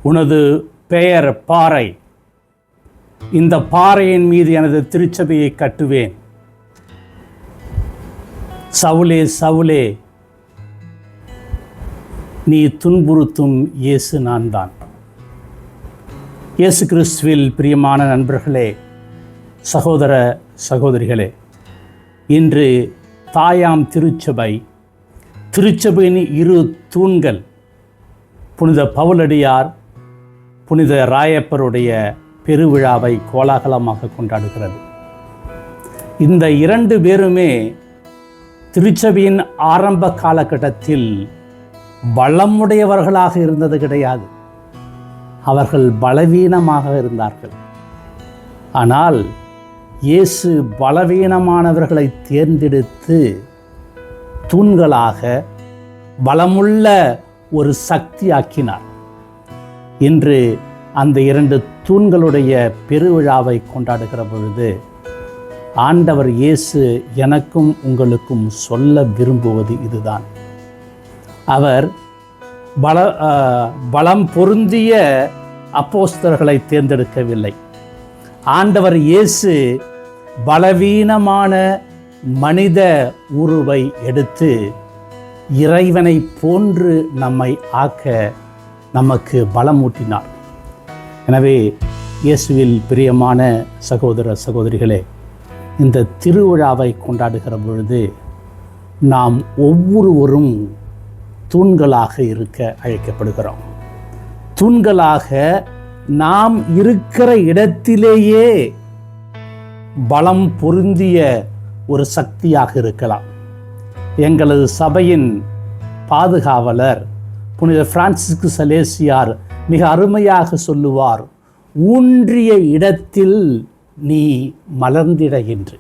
உனது பெயர் பாறை, இந்த பாறையின் மீது எனது திருச்சபையை கட்டுவேன். சவுலே சவுலே, நீ துன்புறுத்தும் இயேசு நான் தான். இயேசு கிறிஸ்துவில் பிரியமான நண்பர்களே, சகோதர சகோதரிகளே, இன்று தாயாம் திருச்சபையின் இரு தூண்கள் புனித பவுலடியார், புனித ராயப்பருடைய பெருவிழாவை கோலாகலமாக கொண்டாடுகிறது. இந்த இரண்டு பேருமே திருச்சபையின் ஆரம்ப காலகட்டத்தில் பலமுடையவர்களாக இருந்தது கிடையாது. அவர்கள் பலவீனமாக இருந்தார்கள். ஆனால் இயேசு பலவீனமானவர்களை தேர்ந்தெடுத்து தூண்களாக பலமுள்ள ஒரு சக்தியாக்கினார். இன்று அந்த இரண்டு தூண்களுடைய பெருவிழாவை கொண்டாடுகிற பொழுது ஆண்டவர் இயேசு எனக்கும் உங்களுக்கும் சொல்ல விரும்புவது இதுதான். அவர் பலம் பொருந்திய அப்போஸ்தலர்களை தேர்ந்தெடுக்கவில்லை. ஆண்டவர் இயேசு பலவீனமான மனித உருவை எடுத்து இறைவனை போன்று நம்மை ஆக்க நமக்கு பலமூட்டினார். எனவே இயேசுவில் பிரியமான சகோதர சகோதரிகளே, இந்த திருவிழாவை கொண்டாடுகிற பொழுது நாம் ஒவ்வொருவரும் தூண்களாக இருக்க அழைக்கப்படுகிறோம். தூண்களாக நாம் இருக்கிற இடத்திலேயே பலம் பொருந்திய ஒரு சக்தியாக இருக்கலாம். எங்களது சபையின் பாதுகாவலர் புனித பிரான்சிஸ்கு சலேசியார் மிக அருமையாக சொல்லுவார், ஊன்றிய இடத்தில் நீ மலர்ந்திட என்று.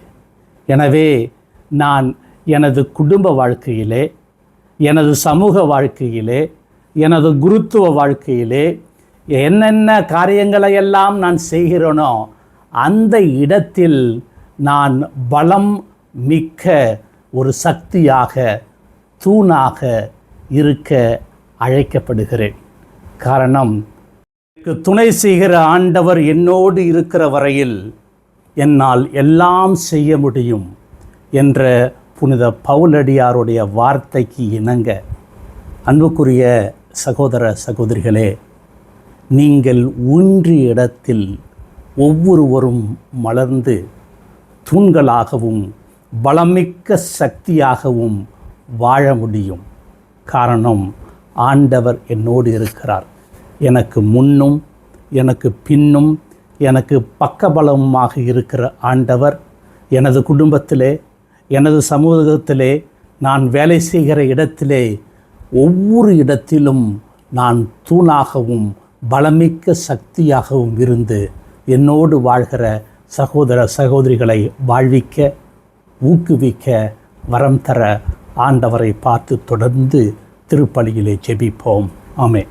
எனவே நான் எனது குடும்ப வாழ்க்கையிலே, எனது சமூக வாழ்க்கையிலே, எனது குருத்துவ வாழ்க்கையிலே என்னென்ன காரியங்களையெல்லாம் நான் செய்கிறேனோ அந்த இடத்தில் நான் பலம் மிக்க ஒரு சக்தியாக, தூணாக இருக்க அழைக்கப்படுகிறேன். காரணம், துணை செய்கிற ஆண்டவர் என்னோடு இருக்கிற வரையில் என்னால் எல்லாம் செய்ய முடியும் என்ற புனித பவுலடியாருடைய வார்த்தைக்கு இணங்க, அன்புக்குரிய சகோதர சகோதரிகளே, நீங்கள் ஊன்றிய இடத்தில் ஒவ்வொருவரும் மலர்ந்து தூண்களாகவும் பலமிக்க சக்தியாகவும் வாழ முடியும். காரணம், ஆண்டவர் என்னோடு இருக்கிறார். எனக்கு முன்னும் எனக்கு பின்னும் எனக்கு பக்கபலமாக இருக்கிற ஆண்டவர் எனது குடும்பத்திலே, எனது சமூகத்திலே, நான் வேலை செய்கிற இடத்திலே, ஒவ்வொரு இடத்திலும் நான் தூணாகவும் பலமிக்க சக்தியாகவும் இருந்து என்னோடு வாழ்கிற சகோதர சகோதரிகளை வாழ்விக்க, ஊக்குவிக்க, வரம் தர ஆண்டவரை பார்த்து தொடர்ந்து திருப்பலியிலே ஜெபிப்போம். ஆமென்.